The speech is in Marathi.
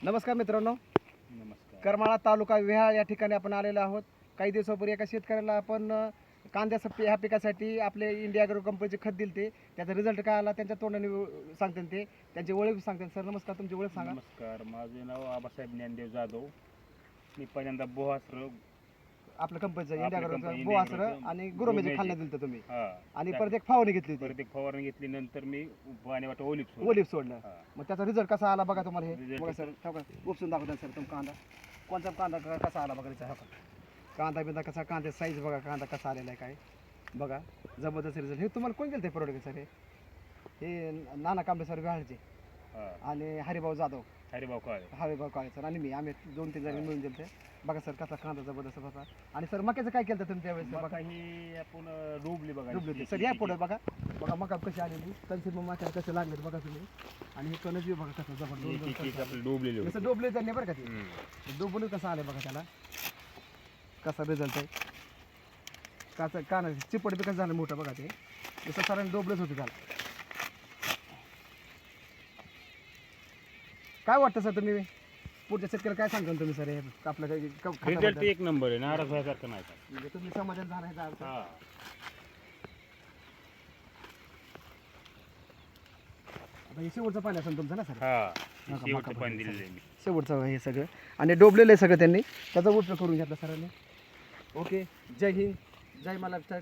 नमस्कार मित्रांनो, नमस्कार. करमाळा तालुका विहाळ या ठिकाणी आपण आलेलो आहोत. काही दिवसापूर्वी एका शेतकऱ्याला आपण ह्या पिकासाठी आपले इंडिया ॲग्रो कंपनीचे खत दिले. त्याचा रिझल्ट काय आला त्यांच्या तोंडाने सांगतात, ते त्यांची ओळख सांगतात. सर नमस्कार, तुमची ओळख सांगा. नमस्कार, माझे नाव आबासाहेब ज्ञानदेव जाधव. मी पहिल्यांदा बोहासर आपल्या कंपनीचं इंडिया आपल्या ॲग्रो कंपनी बोआसर इंडिया ॲग्रोचं आणि गुरुमेजी गुरुमेजी. खाल्लं दिलं तुम्ही हा आणि त्या- परत एक फवारणी घेतली होती, परत एक फवारणी घेतली. नंतर मी पाण्यावाट ओलीप ओलिव्ह सोडलं. हा. मग त्याचा रिझल्ट कसा आला बघा तुम्हाला. हे Result बघा सर, ठेवा उपसून दाखवता सर. तुम कांदा कोणता कांदा कसा आला बघा त्याचा. हो का कांदा बिंदा कसा, कांदा साईज बघा, कांदा कसा आलेला आहे काय बघा. जबरदस्त रिझल्ट. हे तुम्हाला कोण दिलं ते प्रोडक्ट सर? हे नाना कांबळे सर विहाळचे आणि हरिभाऊ जाधव, हरिभाऊ काळे. हरिभाऊ काळे सर आणि मी, आम्ही 2-3 जणी मिळून दिले. बघा सर कसा कांदा जबरदस्त बघा. आणि सर मक्याचं काय केलं तुम्ही त्यावेळेस? मका बघा ही आपण डुबली बघा. डुबले होते सर. या पुढे बघा. बघा मका कशी आलेली, तनसे मग मक्याला कसे लागले बघा तुम्ही. आणि हे कणस बी बघा कसं जबरदस्त आपले डुबलेले होते. कसं डोबले त्यांनी बरं का. ते डोबले कसं आले बघा त्याला, कसा रिझल्ट आहे. काचा काना चिपट बी कसं झालं मोठं बघा. ते जसं सरांनी डोबलेच होते त्याला. काय वाटतं सर तुम्ही पुढच्या शेतकऱ्याला काय सांगाल तुम्ही सर? हे आपलं काही रिझल्ट खताबद्दल? एक नंबर आहे, नाराज व्हायसारखं नाही का. म्हणजे तुम्ही समाधान झाला ह्याचा अर्थ? हा. आता हे शेवटचं पाणी असेल तुमचं ना सर? हा नका, शेवटचं मका पाणी बघा. दिलेलं आहे मी. शेवटचं हे सगळं आणि डोबलेलं आहे सगळं त्यांनी. त्याचा उपयोग करून घेतला सरांनी. ओके, जय हिंद, जय महाराष्ट्र.